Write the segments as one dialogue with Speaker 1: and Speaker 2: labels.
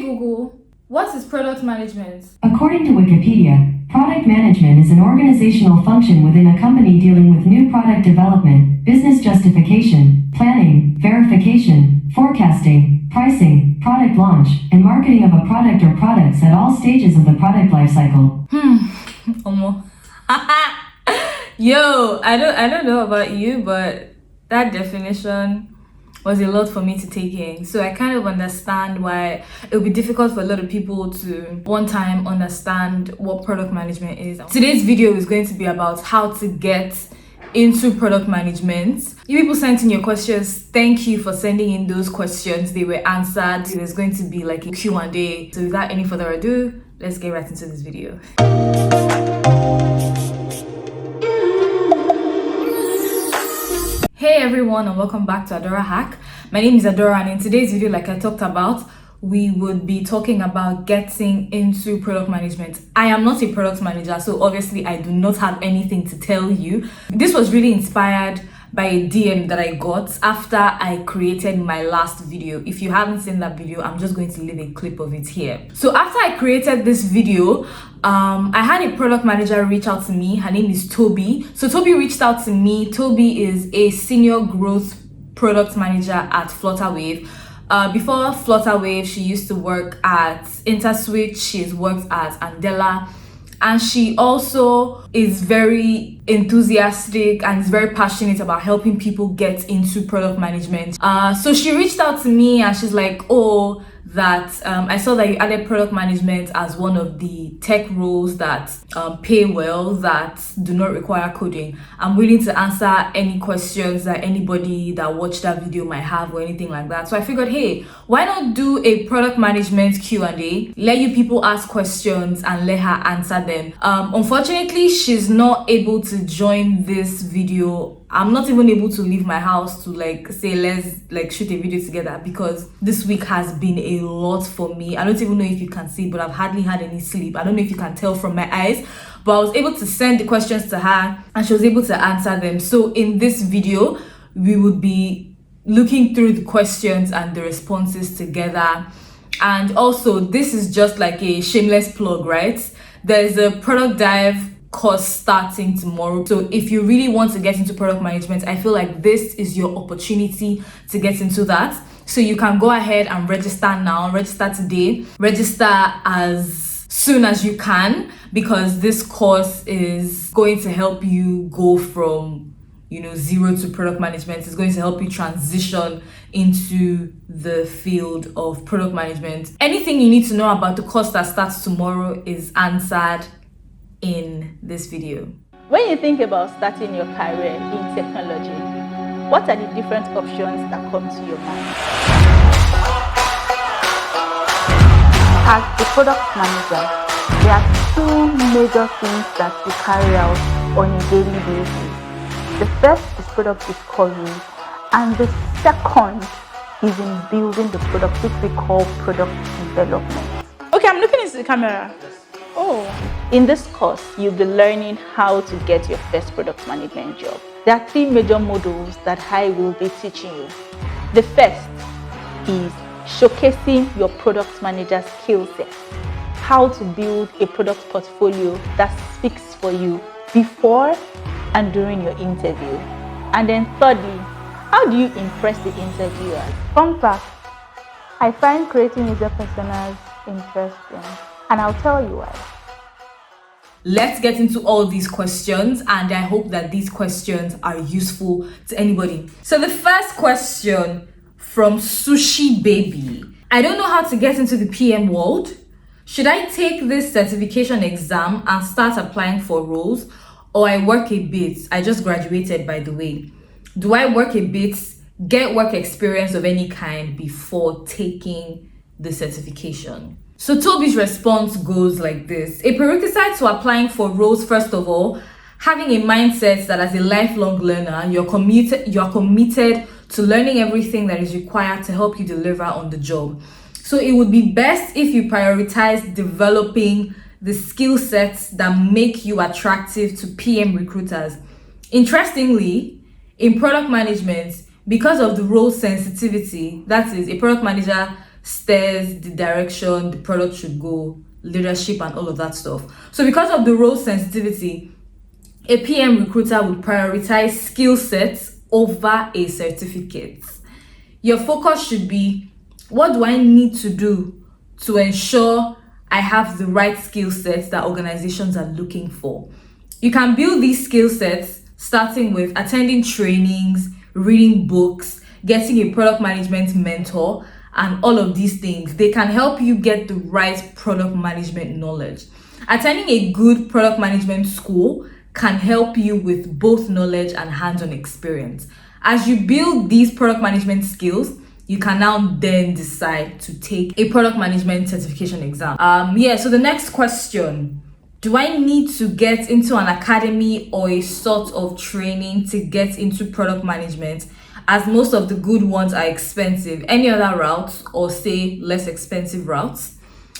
Speaker 1: Google, what is product management?
Speaker 2: According to Wikipedia, product management is an organizational function within a company dealing with new product development, business justification, planning, verification, forecasting, pricing, product launch, and marketing of a product or products at all stages of the product lifecycle.
Speaker 1: Yo, I don't know about you, but that definition was a lot for me to take in. So I kind of understand why it would be difficult for a lot of people to one time understand what product management is. Today's video is going to be about how to get into product management. You people sent in your questions. Thank you for sending in those questions. They were answered. There's going to be like a Q&A. So without any further ado, let's get right into this video. Hey everyone, and welcome back to AdoraHack. My name is Adora, and in today's video, like I talked about, we would be talking about getting into product management. I am not a product manager, so obviously I do not have anything to tell you. This was really inspired by a DM that I got after I created my last video. If you haven't seen that video, I'm just going to leave a clip of it here. So after I created this video, I had a product manager reach out to me. Her name is Toby. So Toby reached out to me. Toby is a senior growth product manager at Flutterwave. Before Flutterwave, she used to work at InterSwitch. She's worked at Andela. And she also is very enthusiastic and is very passionate about helping people get into product management. So she reached out to me and she's like, I saw that you added product management as one of the tech roles that pay well, that do not require coding. I'm willing to answer any questions that anybody that watched that video might have or anything like that. So I figured, hey, why not do a product management Q&A? Let you people ask questions and let her answer them. Unfortunately, she's not able to join this video. I'm not even able to leave my house to let's shoot a video together because this week has been a lot for me. I don't even know if you can see, but I've hardly had any sleep. I don't know if you can tell from my eyes, but I was able to send the questions to her and she was able to answer them. So in this video, we would be looking through the questions and the responses together. And also, this is just like a shameless plug, right? There's a product dive course starting tomorrow. So if you really want to get into product management, I feel like this is your opportunity to get into that. So you can go ahead and register now, register today, register as soon as you can, because this course is going to help you go from zero to product management. It's going to help you transition into the field of product management. Anything you need to know about the course that starts tomorrow is answered in this video.
Speaker 3: When you think about starting your career in technology, what are the different options that come to your mind? As a product manager, there are two major things that we carry out on a daily basis. The first is product discovery, and the second is in building the product, which we call product development. Okay, I'm looking into the camera. In this course, you'll be learning how to get your first product management job. There are three major modules that I will be teaching you. The first is showcasing your product manager skill set, how to build a product portfolio that speaks for you before and during your interview. And then thirdly, how do you impress the interviewer? Fun fact, I find creating user personas interesting, and I'll tell you why.
Speaker 1: Let's get into all these questions, and I hope that these questions are useful to anybody. So the first question from Sushi Baby. I don't know how to get into the PM world. Should I take this certification exam and start applying for roles, or I work a bit? I just graduated, by the way. Do I work a bit, get work experience of any kind before taking the certification? So Toby's response goes like this. A prerequisite to applying for roles, first of all, having a mindset that as a lifelong learner, you're committed to learning everything that is required to help you deliver on the job. So it would be best if you prioritize developing the skill sets that make you attractive to PM recruiters. Interestingly, in product management, because of the role sensitivity, that is, a product manager steers the direction the product should go, leadership and all of that stuff. So because of the role sensitivity, a PM recruiter would prioritize skill sets over a certificate. Your focus should be, what do I need to do to ensure I have the right skill sets that organizations are looking for? You can build these skill sets starting with attending trainings, reading books, getting a product management mentor, and all of these things. They can help you get the right product management knowledge. Attending a good product management school can help you with both knowledge and hands-on experience. As you build these product management skills, you can now then decide to take a product management certification exam. So the next question: do I need to get into an academy or a sort of training to get into product management, as most of the good ones are expensive? Any other routes, or say less expensive routes?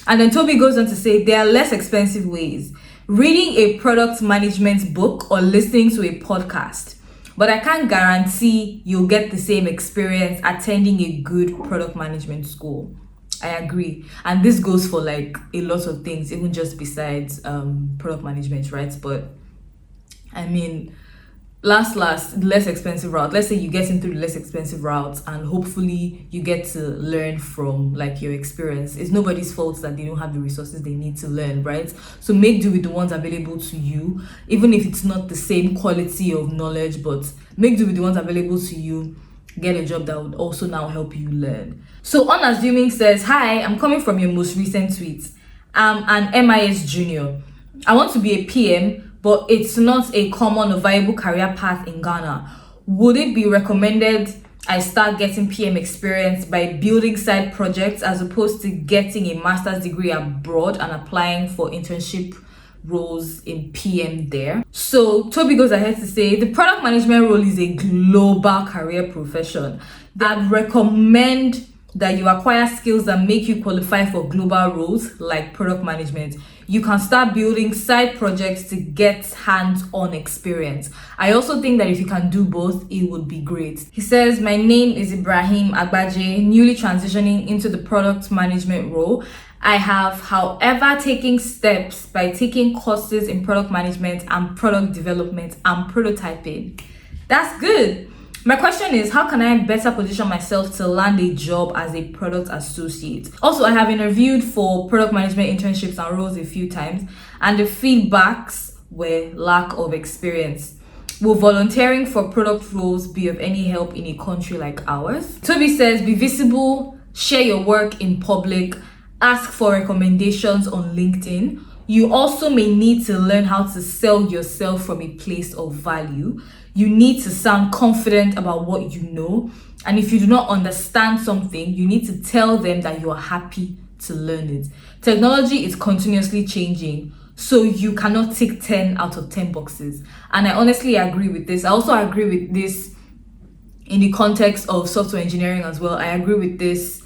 Speaker 1: And then Toby goes on to say there are less expensive ways. Reading a product management book or listening to a podcast. But I can't guarantee you'll get the same experience attending a good product management school. I agree. And this goes for like a lot of things, even just besides product management, right? But I mean, less expensive route. Let's say you get into the less expensive route and hopefully you get to learn from like your experience. It's nobody's fault that they don't have the resources they need to learn, right? So make do with the ones available to you, even if it's not the same quality of knowledge, but make do with the ones available to you. Get a job that would also now help you learn. So Unassuming says, hi, I'm coming from your most recent tweet. I'm an MIS junior. I want to be a PM, but it's not a common or viable career path in Ghana. Would it be recommended I start getting PM experience by building side projects as opposed to getting a master's degree abroad and applying for internship roles in PM there? So Toby goes ahead to say the product management role is a global career profession. I'd recommend that you acquire skills that make you qualify for global roles like product management. You can start building side projects to get hands-on experience. I also think that if you can do both, it would be great. He says, my name is Ibrahim Agbaje, newly transitioning into the product management role. I have, however, taken steps by taking courses in product management and product development and prototyping. That's good. My question is, how can I better position myself to land a job as a product associate? Also, I have interviewed for product management internships and roles a few times, and the feedbacks were lack of experience. Will volunteering for product roles be of any help in a country like ours? Toby says, be visible, share your work in public, ask for recommendations on LinkedIn. You also may need to learn how to sell yourself from a place of value. You need to sound confident about what you know. And if you do not understand something, you need to tell them that you are happy to learn it. Technology is continuously changing, so you cannot tick 10 out of 10 boxes. And I honestly agree with this. I also agree with this in the context of software engineering as well. I agree with this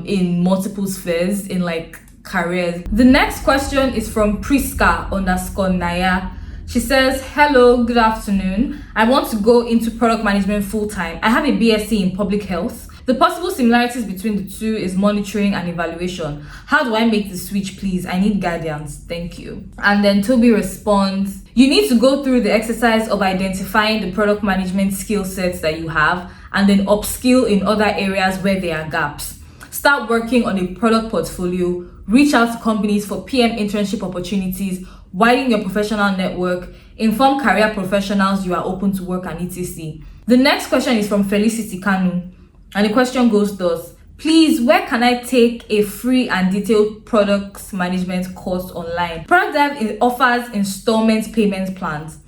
Speaker 1: in multiple spheres, in like careers. The next question is from Priska_Naya. She says, hello, good afternoon. I want to go into product management full-time. I have a BSc in public health. The possible similarities between the two is monitoring and evaluation. How do I make the switch, please? I need guidance. Thank you. And then Toby responds, you need to go through the exercise of identifying the product management skill sets that you have and then upskill in other areas where there are gaps. Start working on a product portfolio, reach out to companies for PM internship opportunities, widen your professional network, inform career professionals you are open to work, and etc. The next question is from Felicity Kanu, and the question goes thus: please, where can I take a free and detailed products management course online? Product Dive offers installment payment plans.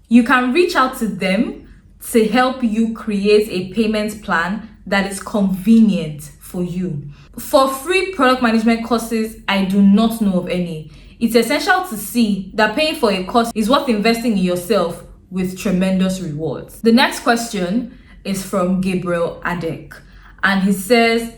Speaker 1: You can reach out to them to help you create a payment plan that is convenient for you. For free product management courses, I do not know of any. It's essential to see that paying for a course is worth investing in yourself with tremendous rewards. The next question is from Gabriel Adek, and he says,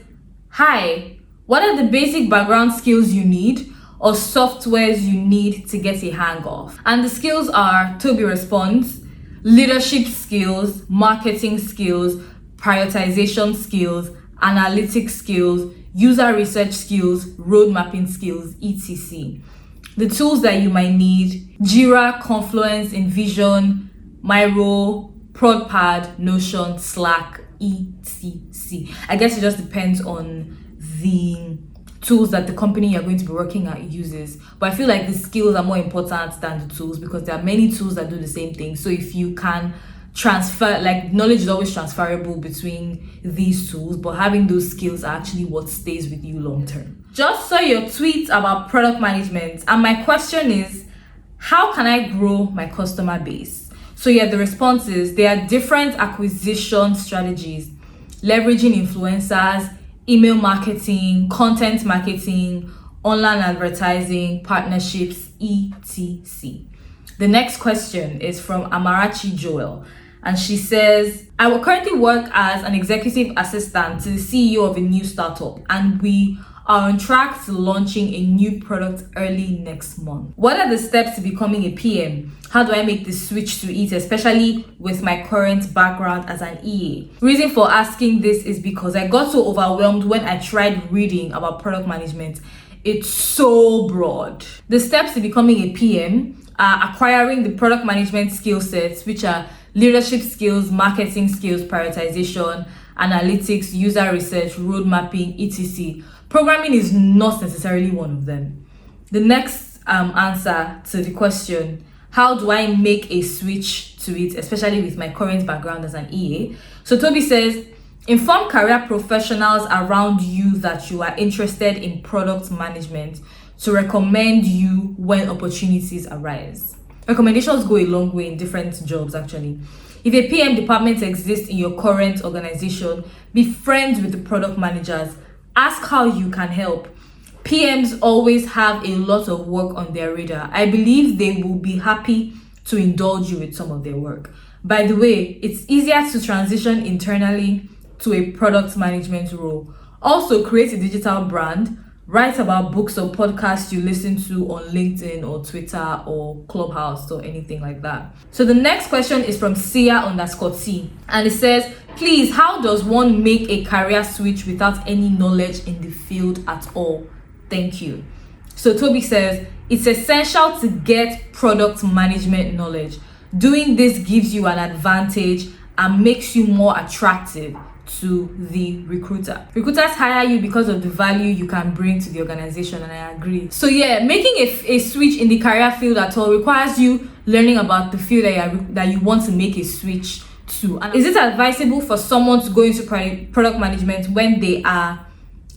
Speaker 1: hi, what are the basic background skills you need or softwares you need to get a hang of? And the skills are, Toby responds, leadership skills, marketing skills, prioritization skills, analytics skills, user research skills, road mapping skills, etc. The tools that you might need: Jira, Confluence, InVision, Miro, ProdPad, Notion, Slack, etc. I guess it just depends on the tools that the company you're going to be working at uses. But I feel like the skills are more important than the tools, because there are many tools that do the same thing. So if you can transfer, like, knowledge is always transferable between these tools, but having those skills are actually what stays with you long term. Just saw your tweet about product management, and my question is, how can I grow my customer base? So yeah, the response is there are different acquisition strategies: leveraging influencers, email marketing, content marketing, online advertising, partnerships, etc. The next question is from Amarachi Joel, and she says, I will currently work as an executive assistant to the CEO of a new startup, and we are on track to launching a new product early next month. What are the steps to becoming a PM? How do I make the switch to it, especially with my current background as an EA? Reason for asking this is because I got so overwhelmed when I tried reading about product management. It's so broad. The steps to becoming a PM are acquiring the product management skill sets, which are leadership skills, marketing skills, prioritization, analytics, user research, road mapping, etc. Programming is not necessarily one of them. The next answer to the question, how do I make a switch to it, especially with my current background as an EA? So Toby says, inform career professionals around you that you are interested in product management to recommend you when opportunities arise. Recommendations go a long way in different jobs, actually. If a PM department exists in your current organization, be friends with the product managers. Ask how you can help. PMs always have a lot of work on their radar. I believe they will be happy to indulge you with some of their work. By the way, it's easier to transition internally to a product management role. Also, create a digital brand. Write about books or podcasts you listen to on LinkedIn or Twitter or Clubhouse or anything like that. So the next question is from Sia_T, and it says, please, how does one make a career switch without any knowledge in the field at all? Thank you. So Toby says, it's essential to get product management knowledge. Doing this gives you an advantage and makes you more attractive to the recruiter. Recruiters hire you because of the value you can bring to the organization, and I agree. So yeah, making a switch in the career field at all requires you learning about the field that you want to make a switch to. And is it advisable for someone to go into product management when they are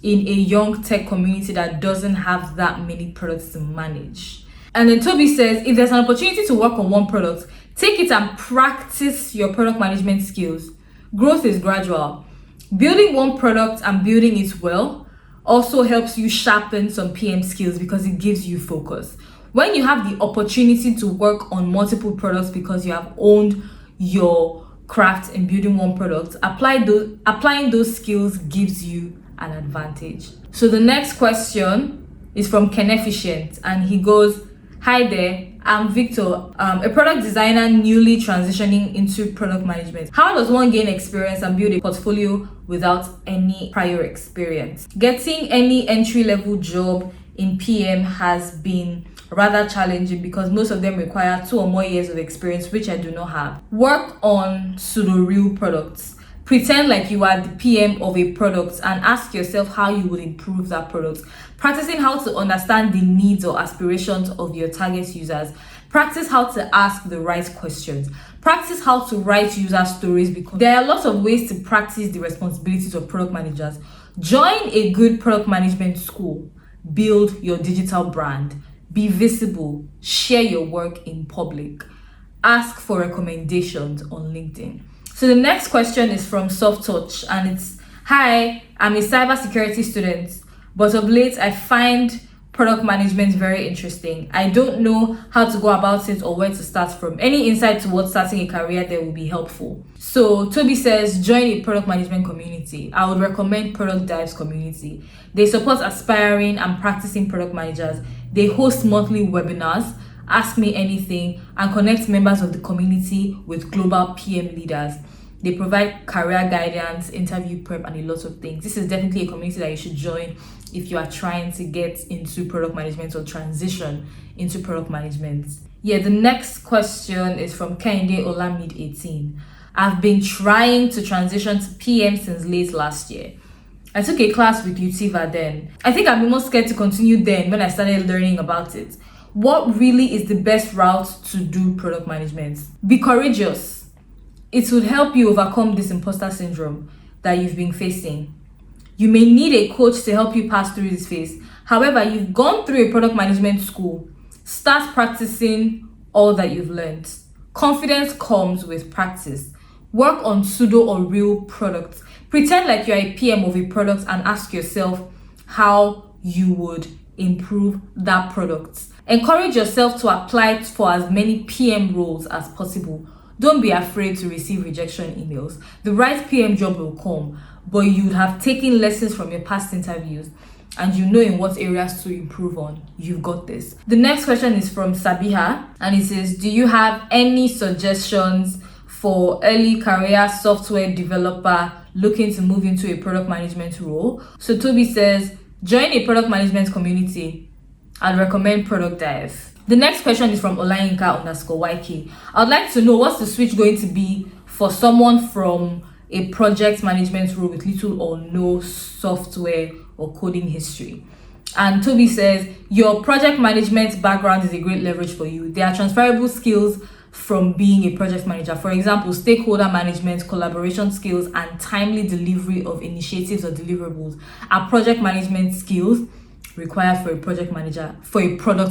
Speaker 1: in a young tech community that doesn't have that many products to manage? And then Toby says, if there's an opportunity to work on one product, take it and practice your product management skills. Growth is gradual. Building one product and building it well also helps you sharpen some PM skills because it gives you focus. When you have the opportunity to work on multiple products because you have owned your craft in building one product, applying those skills gives you an advantage. So the next question is from Kenefficient, and he goes, hi there, I'm Victor, a product designer newly transitioning into product management. How does one gain experience and build a portfolio without any prior experience? Getting any entry-level job in PM has been rather challenging because most of them require 2 or more years of experience, which I do not have. Work on pseudo-real products. Pretend like you are the PM of a product and ask yourself how you would improve that product. Practicing how to understand the needs or aspirations of your target users. Practice how to ask the right questions. Practice how to write user stories, because there are lots of ways to practice the responsibilities of product managers. Join a good product management school. Build your digital brand. Be visible. Share your work in public. Ask for recommendations on LinkedIn. So the next question is from Soft Touch, and it's, hi, I'm a cybersecurity student, but of late I find product management very interesting. I don't know how to go about it or where to start from. Any insight towards starting a career there will be helpful. So Toby says, join a product management community. I would recommend Product Dives community. They support aspiring and practicing product managers. They host monthly webinars, Ask Me Anything, and connect members of the community with global PM leaders. They provide career guidance, interview prep, and a lot of things. This is definitely a community that you should join if you are trying to get into product management or transition into product management. Yeah, the next question is from Kehinde Olamide 18. I've been trying to transition to PM since late last year. I took a class with Utiva then. I think I'd be more scared to continue then when I started learning about it. What really is the best route to do product management? Be courageous. It would help you overcome this imposter syndrome that you've been facing. You may need a coach to help you pass through this phase. However, you've gone through a product management school. Start practicing all that you've learned. Confidence comes with practice. Work on pseudo or real products. Pretend like you're a PM of a product and ask yourself how you would improve that product. Encourage yourself to apply for as many PM roles as possible. Don't be afraid to receive rejection emails. The right PM job will come, but you'd have taken lessons from your past interviews and you know in what areas to improve on. You've got this. The next question is from Sabiha, and it says, do you have any suggestions for early career software developer looking to move into a product management role? So Toby says, join a product management community. I'd recommend Product Dive. The next question is from Olayinka_YK. I'd like to know, what's the switch going to be for someone from a project management role with little or no software or coding history? And Toby says, your project management background is a great leverage for you. There are transferable skills from being a project manager. For example, stakeholder management, collaboration skills, and timely delivery of initiatives or deliverables are project management skills required for a product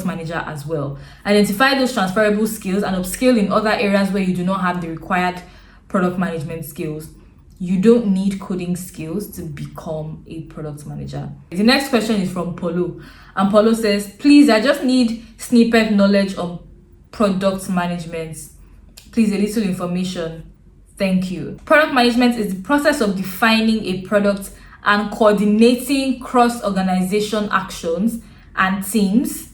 Speaker 1: manager as well. Identify those transferable skills and upskill in other areas where you do not have the required product management skills. You don't need coding skills to become a product manager. The next question is from Polo, and Polo says, please, I just need snippet knowledge on product management. Please, a little information. Thank you. Product management is the process of defining a product and coordinating cross-organization actions and teams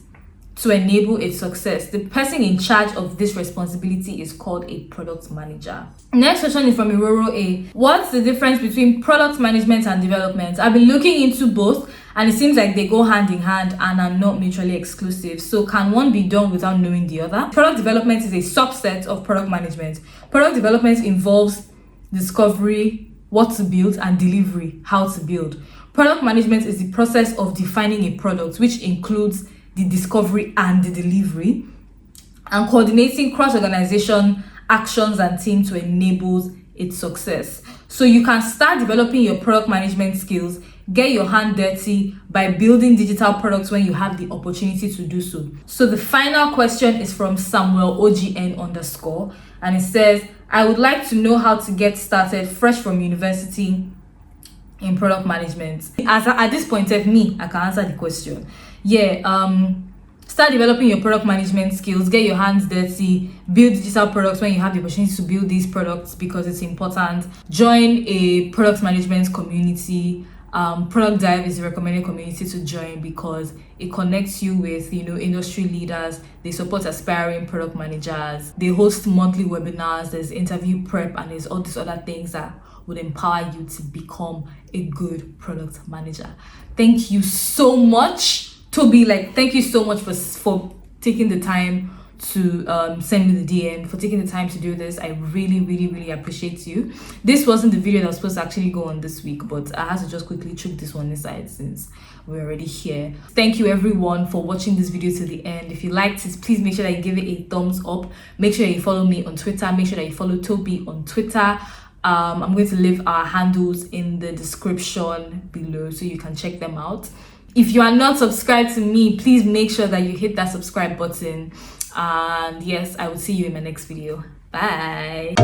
Speaker 1: to enable its success. The person in charge of this responsibility is called a product manager. Next question is from Iroro A. What's the difference between product management and development? I've been looking into both, and it seems like they go hand in hand and are not mutually exclusive. So can one be done without knowing the other? Product development is a subset of product management. Product development involves discovery, what to build, and delivery, how to build. Product management is the process of defining a product, which includes the discovery and the delivery, and coordinating cross-organization actions and teams to enable its success. So you can start developing your product management skills, get your hand dirty by building digital products when you have the opportunity to do so. So the final question is from Samuel OGN_, and it says, I would like to know how to get started fresh from university in product management. At this point of me, I can answer the question. Start developing your product management skills, get your hands dirty, build digital products when you have the opportunity to build these products because it's important. Join a product management community. Product Dive is a recommended community to join because it connects you with industry leaders. They support aspiring product managers. They host monthly webinars. There's interview prep, and there's all these other things that would empower you to become a good product manager. Thank you so much, Toby. Thank you so much for taking the time to send me the DM, for taking the time to do this. I really, really, really appreciate you. This wasn't the video that was supposed to actually go on this week, but I had to just quickly chuck this one aside since we're already here. Thank you everyone for watching this video to the end. If you liked it, please make sure that you give it a thumbs up. Make sure that you follow me on Twitter. Make sure that you follow Toby on Twitter. I'm going to leave our handles in the description below so you can check them out. If you are not subscribed to me, please make sure that you hit that subscribe button. And yes, I will see you in my next video. Bye.